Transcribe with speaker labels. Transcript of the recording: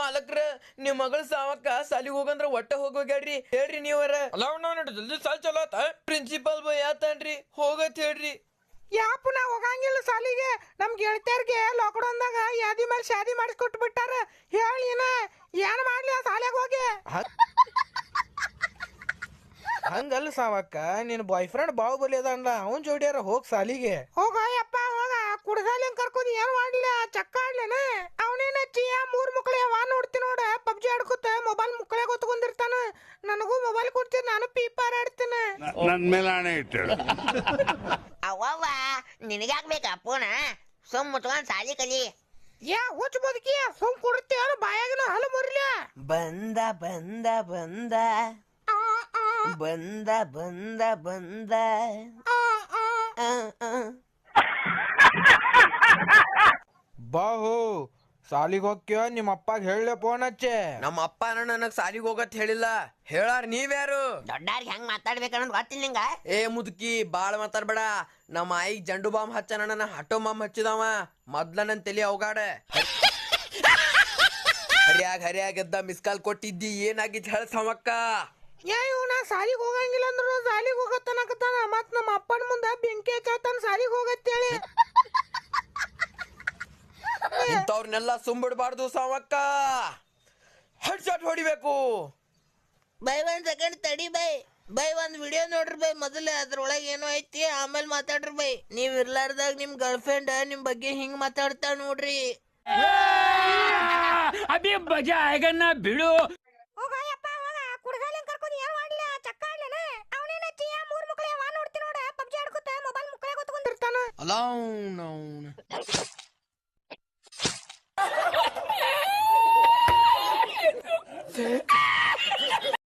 Speaker 1: ಮಾಲಕ್ರ ನಿಮ್ ಮಗಳ ಸಾವಕ್ಕ ಸಾಲಿಗೆ ಹೋಗಂದ್ರ ಒಟ್ಟ ಹೋಗ್ಯಾಡ್ರಿ ಹೇಳ್ರಿ ನೀವರ ಜಲ್ದಿ ಸಾಲ್ ಚಲೋ ಆತ ಪ್ರಿನ್ಸಿಪಲ್ ಬೈ ಆತನ್ರಿ ಹೋಗತ್ ಹೇಳ್ರಿ
Speaker 2: ಯಾಪು ನಾ ಹೋಗಂಗಿಲ್ಲ ಸಾಲಿಗೆ ನಮ್ ಗೆಳತಿಯರ್ಗೆ ಲಾಕ್ಡೌನ್ದಾಗ ಯಾದಿ ಮೇಲೆ ಶಾದಿ ಮಾಡಿಸ್ಕೊಟ್ಟು ಬಿಟ್ಟಾರ ಹೇಳಿ ಏನ್ ಮಾಡ್ಲಿ ಆ ಸಾಲಿಗೆ ಹೋಗಿ
Speaker 3: ಹಂಗಲ್ಲ ಸಾವಕ್ಕ ನಿನ್ ಬಾಯ್ ಫ್ರೆಂಡ್ ಬಾಹುಬಲಿ ಅದ ಅವನ್ ಜೋಡಿಯಾರ ಹೋಗ್ ಸಾಲಿಗೆ
Speaker 2: ಹೋಗ ಯಪ್ಪ ಹೋಗ ಕುಡ್ಸಾಲಿಂಗ್ ಕರ್ಕೊಂಡ್ ಏನ್ ಮಾಡ್ಲಿ ಚಕ್ಕ ಆಡ್ಲೇನ ಅವನೇನ ಚಿಯ 3 ಮಕ್ಳು ಯಾವ ನೋಡ್ತಿ ನೋಡ ಪಬ್ಜಿ ಆಡ್ಕೊತ ಮೊಬೈಲ್ ಮುಕ್ಕಳೆ ಗೊತ್ಕೊಂಡಿರ್ತಾನ ನನಗೂ ಮೊಬೈಲ್ ಕೊಡ್ತೀನಿ ನಾನು ಪೀಪಾರ್ ಆಡ್ತೀನಿ
Speaker 4: ನನ್ ಮೇಲೆ ಆಣೆ ಇಟ್ಟಳು
Speaker 5: ಅವ್ವ ನಿನಗಾಗ್ಬೇಕಾ ಫೋನ ಸುಮ್ ಮುಚ್ಕೊಂಡ್ ಸಾಲಿ ಕಲಿ
Speaker 2: ಯಾ ಹುಚ್ಚ ಬದುಕಿ ಸುಮ್ ಕೊಡ್ತೀಯ ಬಾಯಾಗಿನ ಹಲ್ಲು ಮುರಿಲ
Speaker 1: ಬಂದ ಬಂದ ಬಂದ ಬಂದ ಬಂದ ಬಂದ
Speaker 3: ಬಾಹು ಸಾಲಿಗೆ ಹೋಗ್ಯ ನಿಮ್ಮ ಅಪ್ಪಾಗ ಹೇಳ ಫೋನ್ ಹಚ್ಚೆ
Speaker 1: ನಮ್ಮ ಅಪ್ಪ ನನಗ್ ಸಾಲಿಗೆ ಹೋಗತ್ ಹೇಳಿಲ್ಲ ಹೇಳಾರ ನೀವ್ಯಾರು
Speaker 5: ದೊಡ್ಡಾರ್ಗೆ ಹೆಂಗ್ ಮಾತಾಡ್ಬೇಕನ್ನೋದು ಗೊತ್ತಿಲ್ಲ ನಿಂಗ
Speaker 1: ಏ ಮುದುಕಿ ಬಾಳ ಮಾತಾಡ್ಬೇಡ ನಮ್ಮ ಆಯಿಗ್ ಜಂಡು ಬಾಂಬ್ ಹಚ್ಚ ನನ್ನ ಹಟೋ ಬಾಂಬ್ ಹಚ್ಚಿದವ ಮೊದ್ಲ ನನ್ ತಲಿ ಅವಗಾಡ ಹರಿಯಾಗ ಎದ್ದ ಮಿಸ್ ಕಾಲ್ ಕೊಟ್ಟಿದ್ದಿ ಏನಾಗಿತ್ತು ಹೇಳ ಸಮಕ್ಕ
Speaker 2: ಯಾ ಇವ್ನ ಸಾಲಿಗೆ ಹೋಗಂಗಿಲ್ಲ ಅಂದ್ರು ಸಾಲಿಗೆ ಹೋಗತ್ತನಕತ್ತಾನ ಮತ್ ನಮ್ಮ ಅಪ್ಪನ ಮುಂದ ಬೆಂಕಿ ಹಚ್ಚತಾನ ಸಾಲಿಗೆ ಹೋಗತ್ತೇಳಿ
Speaker 1: ಇಂಥವ್ರನ್ನೆಲ್ಲ ಸುಂಬಿಡ್ಬಾರ್ದು ಸಮಕ್ಕ ಹೆಡ್ ಶಾಟ್ ಹೊಡಿಬೇಕು
Speaker 5: ಬೈ 1 ಸೆಕೆಂಡ್ ತಡಿ ಬೈ ಒಂದ್ ವಿಡಿಯೋ ನೋಡ್ರಿ ಬೈ ಮೊದಲೇ ಅದ್ರೊಳಗೆ ಏನೋ ಐತಿ ಆಮೇಲೆ ಮಾತಾಡ್ರಿ ಬೈ ನೀವ್ ಇರ್ಲಾರ್ದಾಗ ನಿಮ್ ಗರ್ಲ್ ಫ್ರೆಂಡ್ ನಿಮ್ ಬಗ್ಗೆ ಹಿಂಗ್ ಮಾತಾಡ್ತಾ ನೋಡ್ರಿ
Speaker 6: ಅಭಿ ಮಜಾ ಆएगा ना ಬಿಡು
Speaker 2: ಹೋಗ ಯಪ್ಪ ಹೋಗ ಕುಡ್ಸಾಲಿಂಗ್ ಕರ್ಕೊಂಡ್ ಏನ್ ಮಾಡ್ಲಿ ಚಕ್ಕ ಆಡ್ಲೇನ ಅವನೇನ ಚಿಯ 3 ಮಕ್ಳು ಯಾವ ನೋಡ್ತಿ ನೋಡ ಪಬ್ಜಿ ಆಡ್ಕೊತ ಮೊಬೈಲ್ ಮುಕ್ಕಳೆ ಗೊತ್ಕೊಂಡಿರ್ತಾನ
Speaker 1: ಅಲ್ಲ